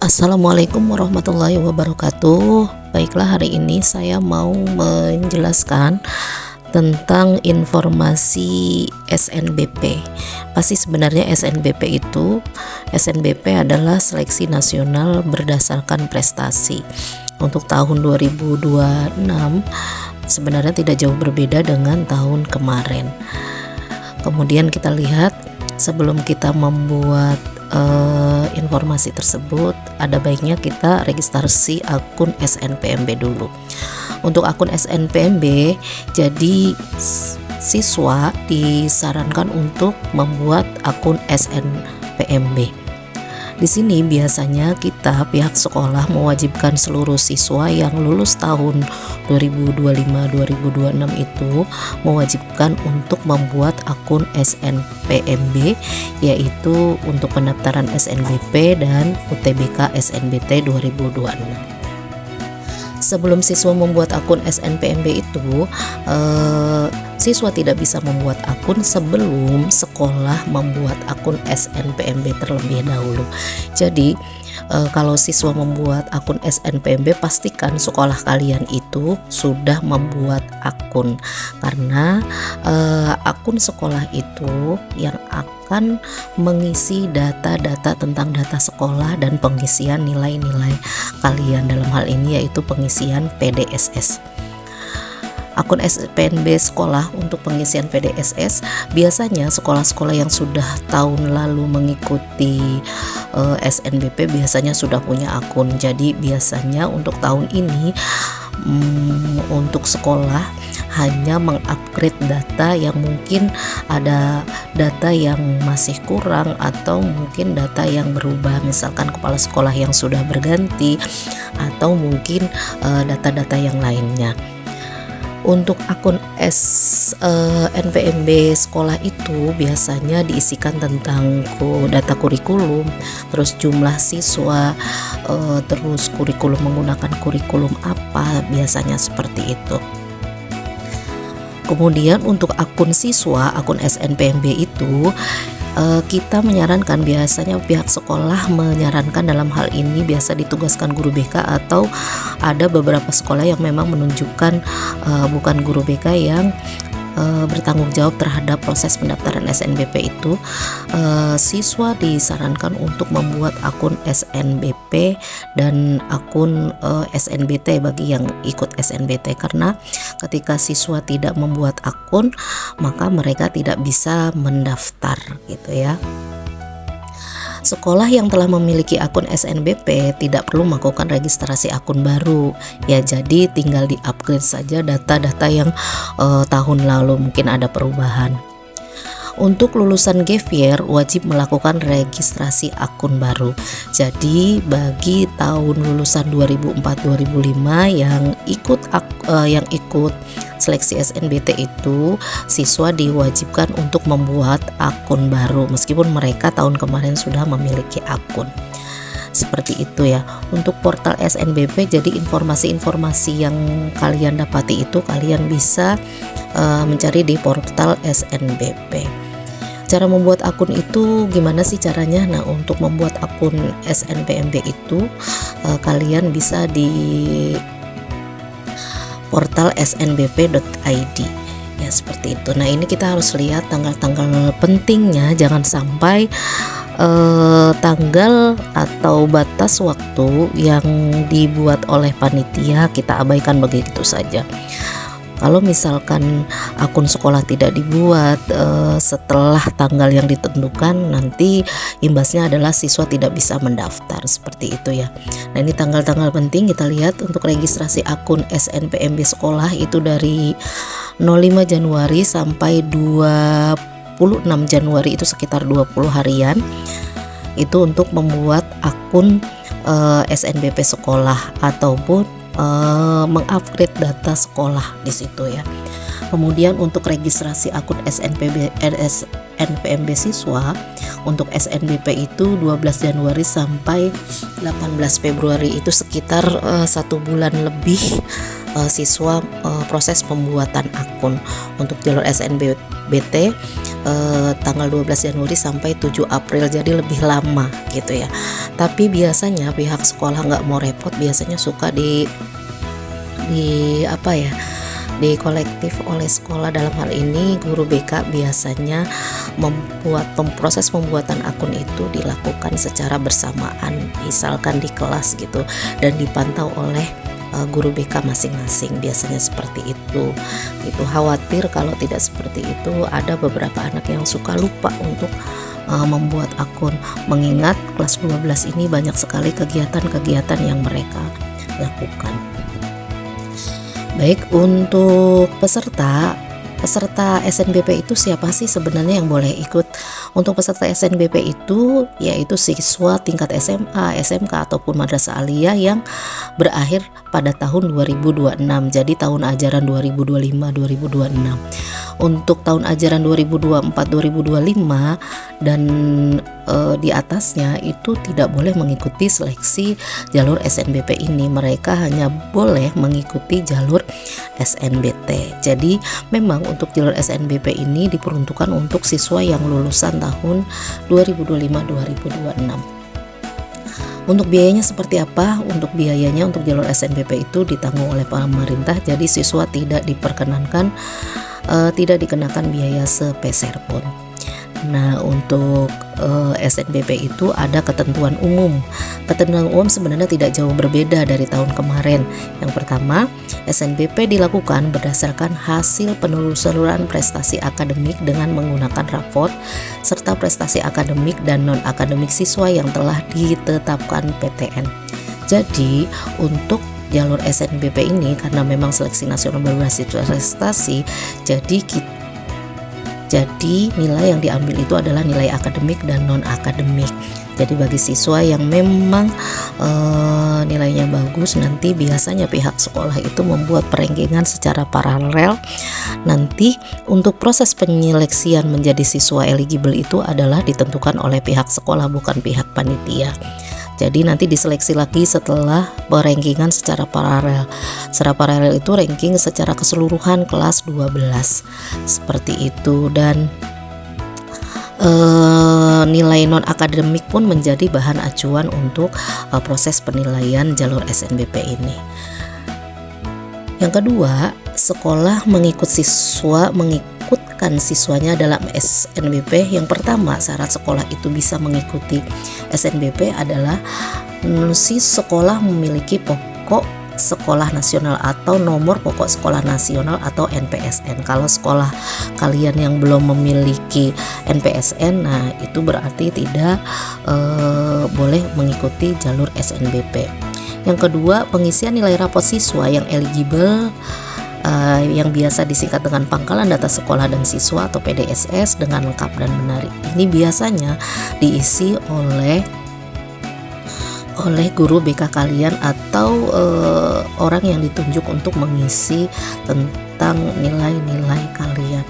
Assalamualaikum warahmatullahi wabarakatuh. Baiklah, hari ini saya mau menjelaskan tentang informasi SNBP. Pasti sebenarnya SNBP adalah seleksi nasional berdasarkan prestasi. Untuk tahun 2026 sebenarnya tidak jauh berbeda dengan tahun kemarin. Kemudian kita lihat, sebelum kita membuat informasi tersebut, ada baiknya kita registrasi akun SNPMB dulu. Untuk akun SNPMB, jadi siswa disarankan untuk membuat akun SNPMB. Di sini biasanya pihak sekolah mewajibkan seluruh siswa yang lulus tahun 2025-2026 itu mewajibkan untuk membuat akun SNPMB, yaitu untuk pendaftaran SNBP dan UTBK SNBT 2026. Sebelum siswa membuat akun SNPMB itu, siswa tidak bisa membuat akun sebelum sekolah membuat akun SNPMB terlebih dahulu. Jadi kalau siswa membuat akun SNPMB, pastikan sekolah kalian itu sudah membuat akun, karena akun sekolah itu yang akan mengisi data-data tentang data sekolah dan pengisian nilai-nilai kalian, dalam hal ini yaitu pengisian PDSS. Akun SNPMB sekolah untuk pengisian PDSS, biasanya sekolah-sekolah yang sudah tahun lalu mengikuti SNBP biasanya sudah punya akun. Jadi biasanya untuk tahun ini untuk sekolah hanya mengupgrade data yang mungkin ada data yang masih kurang, atau mungkin data yang berubah, misalkan kepala sekolah yang sudah berganti, atau mungkin data-data yang lainnya. Untuk akun SNPMB sekolah itu biasanya diisikan tentang data kurikulum, terus jumlah siswa, terus kurikulum menggunakan kurikulum apa, biasanya seperti itu. Kemudian untuk akun siswa, akun SNPMB itu kita menyarankan, biasanya pihak sekolah menyarankan dalam hal ini biasa ditugaskan guru BK, atau ada beberapa sekolah yang memang menunjukkan bukan guru BK yang bertanggung jawab terhadap proses pendaftaran SNBP itu. Siswa disarankan untuk membuat akun SNBP dan akun SNBT bagi yang ikut SNBT, karena ketika siswa tidak membuat akun maka mereka tidak bisa mendaftar gitu ya. Sekolah yang telah memiliki akun SNBP tidak perlu melakukan registrasi akun baru ya, jadi tinggal di-upgrade saja data-data yang tahun lalu mungkin ada perubahan. Untuk lulusan gap year wajib melakukan registrasi akun baru. Jadi bagi tahun lulusan 2004-2005 yang ikut seleksi SNBT itu, siswa diwajibkan untuk membuat akun baru meskipun mereka tahun kemarin sudah memiliki akun. Seperti itu ya. Untuk portal SNBP, jadi informasi-informasi yang kalian dapati itu kalian bisa mencari di portal SNBP. Cara membuat akun itu gimana sih caranya? Nah, untuk membuat akun SNPMB itu kalian bisa di portal snbp.id ya, seperti itu. Nah, ini kita harus lihat tanggal-tanggal pentingnya, jangan sampai tanggal atau batas waktu yang dibuat oleh panitia kita abaikan begitu saja. Kalau misalkan akun sekolah tidak dibuat setelah tanggal yang ditentukan, nanti imbasnya adalah siswa tidak bisa mendaftar, seperti itu ya. Nah, ini tanggal-tanggal penting kita lihat. Untuk registrasi akun SNPMB sekolah itu dari 05 Januari sampai 26 Januari, itu sekitar 20 harian. Itu untuk membuat akun SNBP sekolah ataupun mengupgrade data sekolah di situ ya. Kemudian untuk registrasi akun SNPMB siswa untuk SNBP itu 12 Januari sampai 18 Februari, itu sekitar 1 bulan lebih siswa proses pembuatan akun. Untuk jalur SNBT tanggal 12 Januari sampai 7 April, jadi lebih lama gitu ya. Tapi biasanya pihak sekolah nggak mau repot, biasanya suka di apa ya, di kolektif oleh sekolah. Dalam hal ini guru BK biasanya proses pembuatan akun itu dilakukan secara bersamaan, misalkan di kelas gitu, dan dipantau oleh guru BK masing-masing, biasanya seperti itu. Itu khawatir kalau tidak seperti itu ada beberapa anak yang suka lupa untuk membuat akun, mengingat kelas 12 ini banyak sekali kegiatan-kegiatan yang mereka lakukan. Baik, untuk peserta SNBP itu siapa sih sebenarnya yang boleh ikut? Untuk peserta SNBP itu yaitu siswa tingkat SMA, SMK ataupun madrasah aliyah yang berakhir pada tahun 2026. Jadi tahun ajaran 2025-2026. Untuk tahun ajaran 2024-2025 dan di atasnya itu tidak boleh mengikuti seleksi jalur SNBP ini. Mereka hanya boleh mengikuti jalur SNBT. Jadi memang untuk jalur SNBP ini diperuntukkan untuk siswa yang lulusan tahun 2025-2026. Untuk biayanya seperti apa? Untuk biayanya untuk jalur SNBP itu ditanggung oleh pemerintah. Jadi siswa tidak dikenakan biaya sepeser pun. Nah, untuk SNBP itu ada ketentuan umum. Ketentuan umum sebenarnya tidak jauh berbeda dari tahun kemarin. Yang pertama, SNBP dilakukan berdasarkan hasil penelusuran prestasi akademik dengan menggunakan raport serta prestasi akademik dan non-akademik siswa yang telah ditetapkan PTN. Jadi, untuk jalur SNBP ini karena memang seleksi nasional berbasis prestasi, jadi nilai yang diambil itu adalah nilai akademik dan non-akademik. Jadi bagi siswa yang memang nilainya bagus, nanti biasanya pihak sekolah itu membuat perankingan secara paralel. Nanti untuk proses penyeleksian menjadi siswa eligible itu adalah ditentukan oleh pihak sekolah, bukan pihak panitia. Jadi nanti diseleksi lagi setelah perankingan secara paralel. Secara paralel itu ranking secara keseluruhan kelas 12. Seperti itu, dan nilai non akademik pun menjadi bahan acuan untuk proses penilaian jalur SNBP ini. Yang kedua, sekolah mengikutkan siswanya dalam SNBP. Yang pertama, syarat sekolah itu bisa mengikuti SNBP adalah si sekolah memiliki pokok sekolah nasional atau nomor pokok sekolah nasional atau NPSN. Kalau sekolah kalian yang belum memiliki NPSN, nah itu berarti tidak boleh mengikuti jalur SNBP. Yang kedua, pengisian nilai rapot siswa yang eligible yang biasa disingkat dengan pangkalan data sekolah dan siswa atau PDSS dengan lengkap dan benar. Ini biasanya diisi oleh guru BK kalian atau orang yang ditunjuk untuk mengisi tentang nilai-nilai kalian.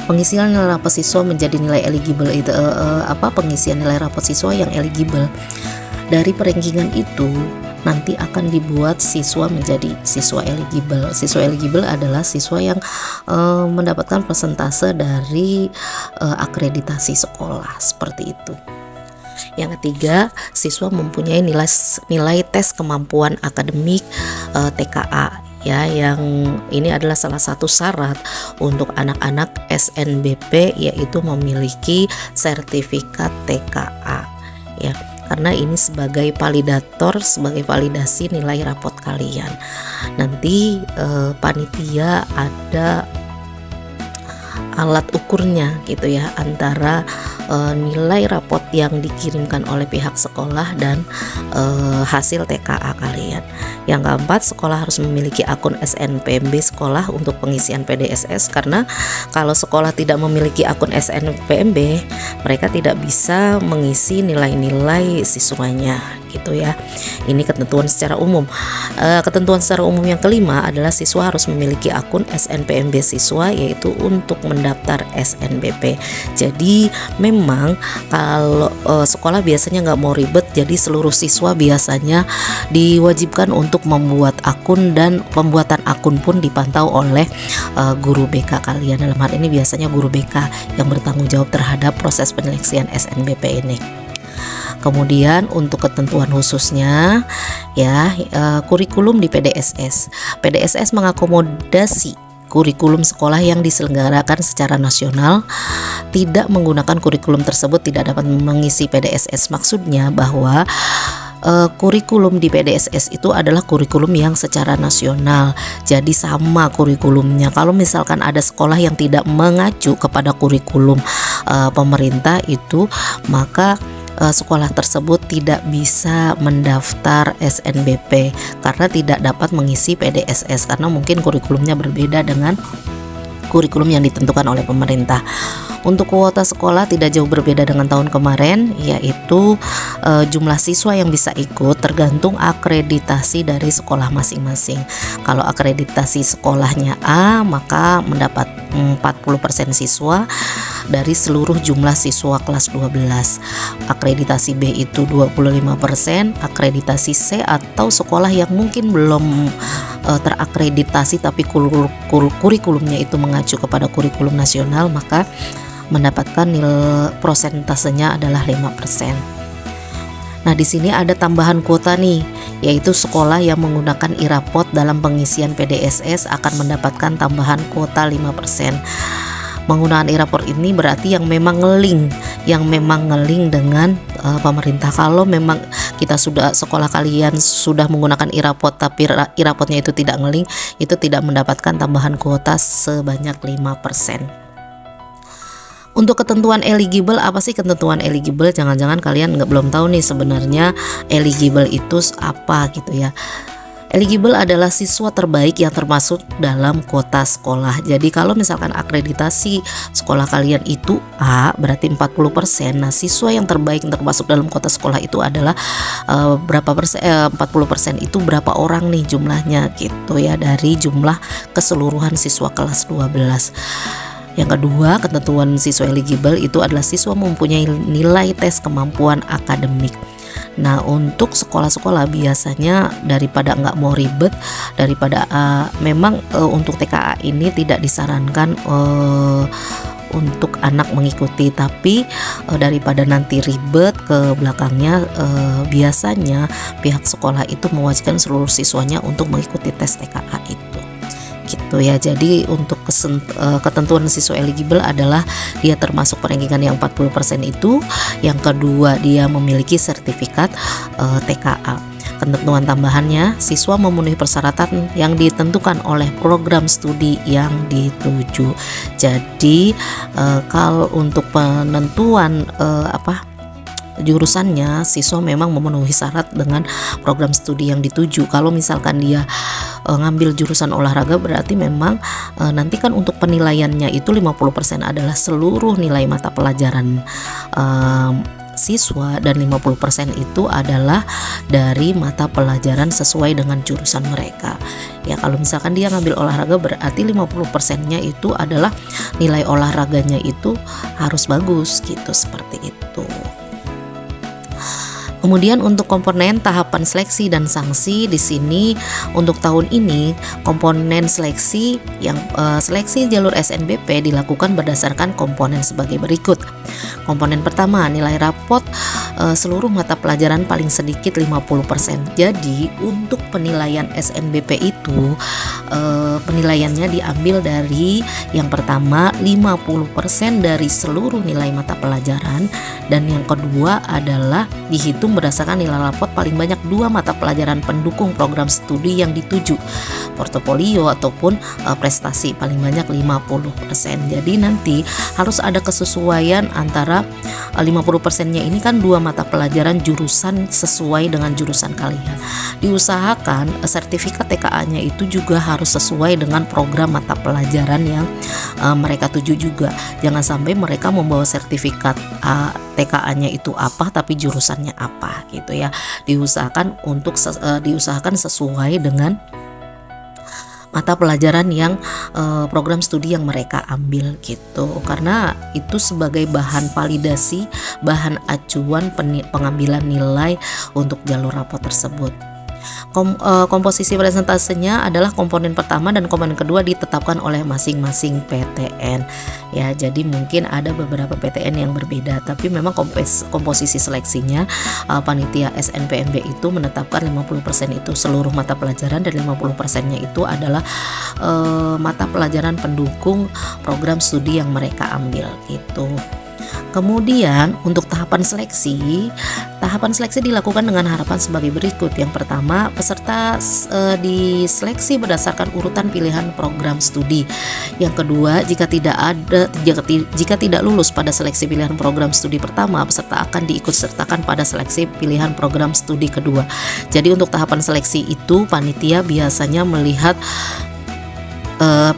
Pengisian nilai rapot siswa menjadi nilai eligible itu pengisian nilai rapot siswa yang eligible dari perankingan itu nanti akan dibuat siswa menjadi siswa eligible. Siswa eligible adalah siswa yang mendapatkan persentase dari akreditasi sekolah, seperti itu. Yang ketiga, siswa mempunyai nilai tes kemampuan akademik TKA, ya, yang ini adalah salah satu syarat untuk anak-anak SNBP, yaitu memiliki sertifikat TKA, ya. Karena ini sebagai validator, sebagai validasi nilai rapot kalian. Nanti panitia ada alat ukurnya gitu ya, antara nilai rapot yang dikirimkan oleh pihak sekolah dan hasil TKA kalian. Yang keempat, sekolah harus memiliki akun SNPMB sekolah untuk pengisian PDSS, karena kalau sekolah tidak memiliki akun SNPMB, mereka tidak bisa mengisi nilai-nilai siswanya gitu ya. Ini ketentuan secara umum. Ketentuan secara umum yang kelima adalah siswa harus memiliki akun SNPMB siswa, yaitu untuk mendaftar SNBP. Jadi memang kalau sekolah biasanya nggak mau ribet, jadi seluruh siswa biasanya diwajibkan untuk membuat akun, dan pembuatan akun pun dipantau oleh guru BK kalian. Dalam hal ini biasanya guru BK yang bertanggung jawab terhadap proses penyeleksian SNBP ini. Kemudian untuk ketentuan khususnya ya, kurikulum di PDSS. PDSS mengakomodasi kurikulum sekolah yang diselenggarakan secara nasional. Tidak menggunakan kurikulum tersebut tidak dapat mengisi PDSS. Maksudnya bahwa kurikulum di PDSS itu adalah kurikulum yang secara nasional, jadi sama kurikulumnya. Kalau misalkan ada sekolah yang tidak mengacu kepada kurikulum pemerintah itu, maka sekolah tersebut tidak bisa mendaftar SNBP karena tidak dapat mengisi PDSS, karena mungkin kurikulumnya berbeda dengan kurikulum yang ditentukan oleh pemerintah. Untuk kuota sekolah tidak jauh berbeda dengan tahun kemarin, yaitu jumlah siswa yang bisa ikut tergantung akreditasi dari sekolah masing-masing. Kalau akreditasi sekolahnya A, maka mendapat 40% siswa dari seluruh jumlah siswa kelas 12. Akreditasi B itu 25%, akreditasi C atau sekolah yang mungkin belum terakreditasi tapi kurikulumnya itu mengacu kepada kurikulum nasional, maka mendapatkan nilai prosentasenya adalah 5%. Nah, di sini ada tambahan kuota nih, yaitu sekolah yang menggunakan e-rapot dalam pengisian PDSS akan mendapatkan tambahan kuota 5%. Menggunakan e-rapot ini berarti yang memang ngeling dengan pemerintah. Kalau memang kita sekolah kalian sudah menggunakan e-rapot tapi e-rapotnya itu tidak ngeling, itu tidak mendapatkan tambahan kuota sebanyak 5%. Untuk ketentuan eligible, apa sih ketentuan eligible? Jangan-jangan kalian belum tahu nih sebenarnya eligible itu apa gitu ya. Eligible adalah siswa terbaik yang termasuk dalam kuota sekolah. Jadi kalau misalkan akreditasi sekolah kalian itu A, berarti 40%. Nah, siswa yang terbaik yang termasuk dalam kuota sekolah itu adalah berapa persen? 40% itu berapa orang nih jumlahnya gitu ya, dari jumlah keseluruhan siswa kelas 12. Yang kedua, ketentuan siswa eligible itu adalah siswa mempunyai nilai tes kemampuan akademik. Nah, untuk sekolah-sekolah biasanya daripada nggak mau ribet, daripada memang untuk TKA ini tidak disarankan untuk anak mengikuti, tapi daripada nanti ribet ke belakangnya, biasanya pihak sekolah itu mewajibkan seluruh siswanya untuk mengikuti tes TKA itu. Gitu ya. Jadi untuk ketentuan siswa eligible adalah dia termasuk perankingan yang 40% itu. Yang kedua, dia memiliki sertifikat TKA. Ketentuan tambahannya, siswa memenuhi persyaratan yang ditentukan oleh program studi yang dituju. Jadi kalau untuk penentuan jurusannya, siswa memang memenuhi syarat dengan program studi yang dituju. Kalau misalkan dia ngambil jurusan olahraga, berarti memang nanti kan untuk penilaiannya itu 50% adalah seluruh nilai mata pelajaran siswa, dan 50% itu adalah dari mata pelajaran sesuai dengan jurusan mereka. Ya, kalau misalkan dia ngambil olahraga, berarti 50%-nya itu adalah nilai olahraganya itu harus bagus gitu, seperti itu. Kemudian untuk komponen tahapan seleksi dan sanksi, di sini untuk tahun ini komponen seleksi yang seleksi jalur SNBP dilakukan berdasarkan komponen sebagai berikut. Komponen pertama, nilai rapot seluruh mata pelajaran paling sedikit 50%. Jadi untuk penilaian SNBP itu penilaiannya diambil dari yang pertama 50% dari seluruh nilai mata pelajaran, dan yang kedua adalah dihitung berdasarkan nilai rapot paling banyak 2 mata pelajaran pendukung program studi yang dituju, portofolio ataupun prestasi paling banyak 50%. Jadi nanti harus ada kesesuaian antara 50%-nya ini kan 2 mata pelajaran jurusan sesuai dengan jurusan kalian. Diusahakan sertifikat TKA-nya itu juga harus sesuai dengan program mata pelajaran yang mereka tuju juga. Jangan sampai mereka membawa sertifikat TKA-nya itu apa tapi jurusannya apa. apa gitu ya. Diusahakan sesuai dengan mata pelajaran yang program studi yang mereka ambil gitu, karena itu sebagai bahan validasi, bahan acuan pengambilan nilai untuk jalur rapot tersebut. Komposisi presentasenya adalah komponen pertama dan komponen kedua ditetapkan oleh masing-masing PTN ya. Jadi mungkin ada beberapa PTN yang berbeda, tapi memang komposisi seleksinya panitia SNPMB itu menetapkan 50% itu seluruh mata pelajaran dan 50%-nya itu adalah mata pelajaran pendukung program studi yang mereka ambil gitu. Kemudian untuk tahapan seleksi dilakukan dengan harapan sebagai berikut. Yang pertama, peserta diseleksi berdasarkan urutan pilihan program studi. Yang kedua, jika tidak lulus pada seleksi pilihan program studi pertama, peserta akan diikutsertakan pada seleksi pilihan program studi kedua. Jadi untuk tahapan seleksi itu panitia biasanya melihat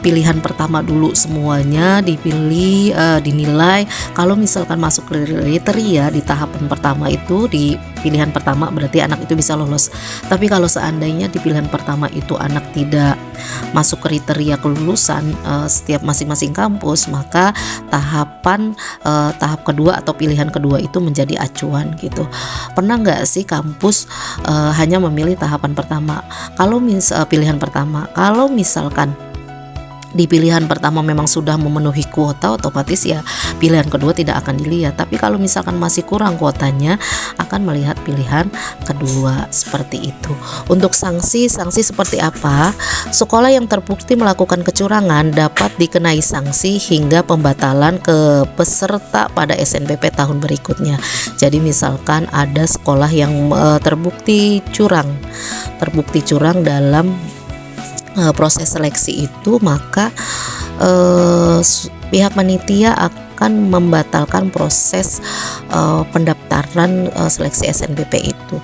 pilihan pertama dulu, semuanya dipilih, dinilai. Kalau misalkan masuk kriteria di tahapan pertama itu, di pilihan pertama, berarti anak itu bisa lolos. Tapi kalau seandainya di pilihan pertama itu anak tidak masuk kriteria kelulusan setiap masing-masing kampus, maka tahap kedua atau pilihan kedua itu menjadi acuan gitu. Pernah nggak sih kampus hanya memilih tahapan pertama? Pilihan pertama, kalau misalkan di pilihan pertama memang sudah memenuhi kuota, otomatis ya pilihan kedua tidak akan dilihat. Tapi kalau misalkan masih kurang kuotanya, akan melihat pilihan kedua, seperti itu. Untuk sanksi seperti apa? Sekolah yang terbukti melakukan kecurangan dapat dikenai sanksi hingga pembatalan ke peserta pada SNPP tahun berikutnya. Jadi misalkan ada sekolah yang terbukti curang dalam proses seleksi itu, maka pihak panitia akan membatalkan proses pendaftaran seleksi SNBP itu.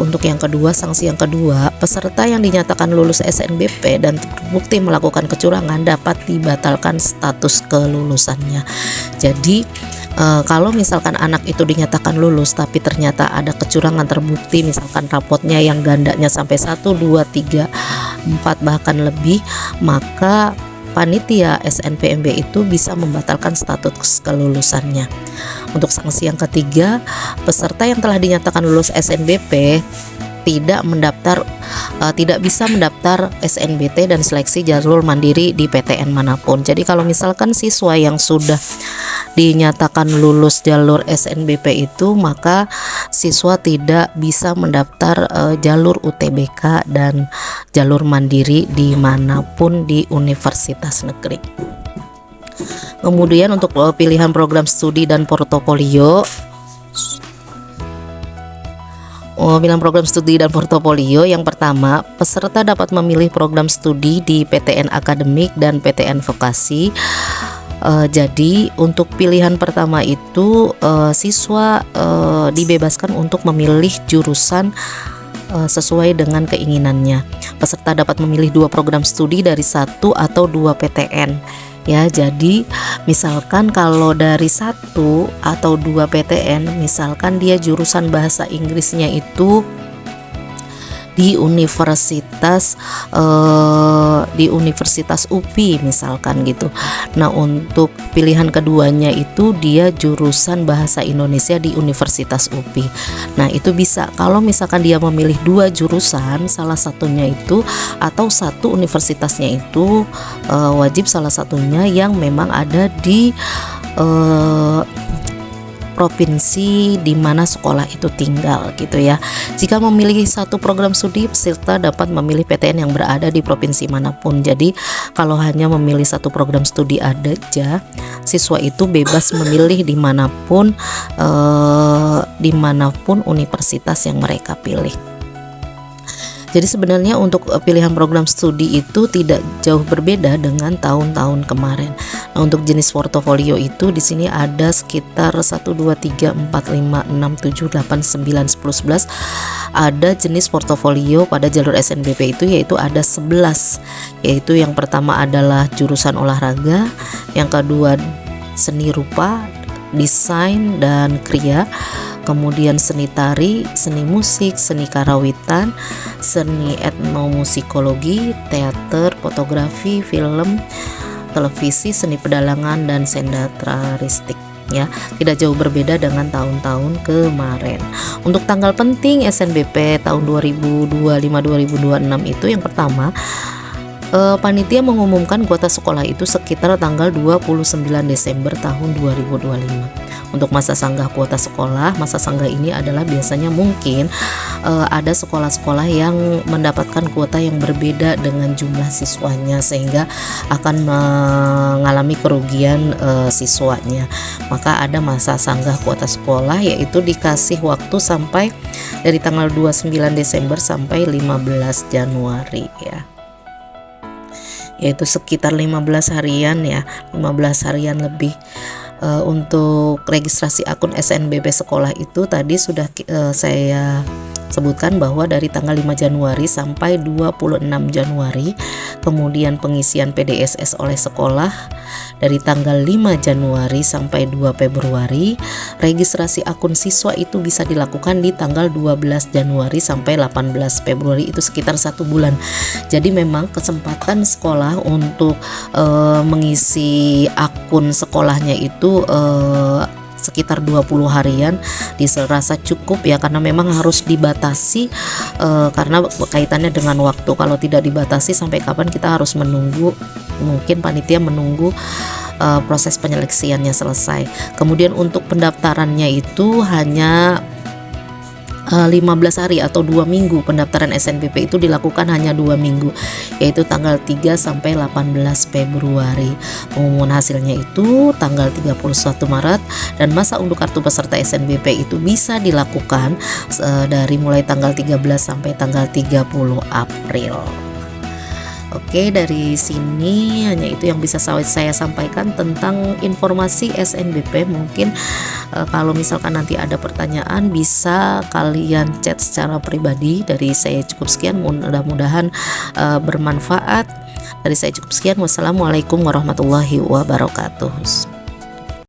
Untuk yang kedua, sanksi yang kedua, peserta yang dinyatakan lulus SNBP dan terbukti melakukan kecurangan dapat dibatalkan status kelulusannya. Jadi kalau misalkan anak itu dinyatakan lulus tapi ternyata ada kecurangan terbukti, misalkan rapotnya yang gandanya sampai 1, 2, 3, 4 bahkan lebih, maka panitia SNPMB itu bisa membatalkan status kelulusannya. Untuk sanksi yang ketiga, peserta yang telah dinyatakan lulus SNBP tidak bisa mendaftar SNBT dan seleksi jalur mandiri di PTN manapun. Jadi kalau misalkan siswa yang sudah dinyatakan lulus jalur SNBP itu, maka siswa tidak bisa mendaftar jalur UTBK dan jalur mandiri dimanapun di universitas negeri. Kemudian untuk pilihan program studi dan portofolio, yang pertama, peserta dapat memilih program studi di PTN akademik dan PTN vokasi. Jadi untuk pilihan pertama itu siswa dibebaskan untuk memilih jurusan sesuai dengan keinginannya. Peserta dapat memilih 2 program studi dari 1 atau 2 PTN. Ya, jadi misalkan kalau dari 1 atau 2 PTN, misalkan dia jurusan bahasa Inggrisnya itu di universitas UPI misalkan gitu. Nah, untuk pilihan keduanya itu dia jurusan bahasa Indonesia di Universitas UPI. Nah, itu bisa kalau misalkan dia memilih 2 jurusan, salah satunya itu atau satu universitasnya itu wajib salah satunya yang memang ada di provinsi di mana sekolah itu tinggal gitu ya. Jika memilih satu program studi, peserta dapat memilih PTN yang berada di provinsi manapun. Jadi kalau hanya memilih satu program studi aja, siswa itu bebas memilih dimanapun universitas yang mereka pilih. Jadi sebenarnya untuk pilihan program studi itu tidak jauh berbeda dengan tahun-tahun kemarin. Nah, untuk jenis portofolio itu di sini ada sekitar 1, 2, 3, 4, 5, 6, 7, 8, 9, 10, 11. Ada jenis portofolio pada jalur SNBP itu yaitu ada 11. Yaitu yang pertama adalah jurusan olahraga, yang kedua seni rupa, desain dan kriya. kemudian seni tari, seni musik, seni karawitan, seni etnomusikologi, teater, fotografi, film, televisi, seni pedalangan, dan sendatraristik. Ya, tidak jauh berbeda dengan tahun-tahun kemarin. Untuk tanggal penting SNBP tahun 2025-2026 itu yang pertama, panitia mengumumkan kuota sekolah itu sekitar tanggal 29 Desember tahun 2025. Untuk masa sanggah kuota sekolah, masa sanggah ini adalah biasanya mungkin ada sekolah-sekolah yang mendapatkan kuota yang berbeda dengan jumlah siswanya sehingga akan mengalami kerugian siswanya. Maka ada masa sanggah kuota sekolah, yaitu dikasih waktu sampai dari tanggal 29 Desember sampai 15 Januari ya. Yaitu sekitar 15 harian ya, 15 harian lebih. Untuk registrasi akun SNBP sekolah itu tadi sudah saya sebutkan bahwa dari tanggal 5 Januari sampai 26 Januari, kemudian pengisian PDSS oleh sekolah dari tanggal 5 Januari sampai 2 Februari, registrasi akun siswa itu bisa dilakukan di tanggal 12 Januari sampai 18 Februari, itu sekitar 1 bulan. Jadi memang kesempatan sekolah untuk mengisi akun sekolahnya itu sekitar 20 harian dirasa cukup ya, karena memang harus dibatasi karena kaitannya dengan waktu. Kalau tidak dibatasi, sampai kapan kita harus menunggu, mungkin panitia menunggu proses penyeleksiannya selesai. Kemudian untuk pendaftarannya itu hanya 15 hari atau 2 minggu. Pendaftaran SNBP itu dilakukan hanya 2 minggu, yaitu tanggal 3 sampai 18 Februari. Pengumuman hasilnya itu tanggal 31 Maret, dan masa unduh kartu peserta SNBP itu bisa dilakukan dari mulai tanggal 13 sampai tanggal 30 April. Oke, dari sini hanya itu yang bisa saya sampaikan tentang informasi SNBP. Mungkin kalau misalkan nanti ada pertanyaan bisa kalian chat secara pribadi. Dari saya cukup sekian, mudah-mudahan bermanfaat. Dari saya cukup sekian, wassalamualaikum warahmatullahi wabarakatuh.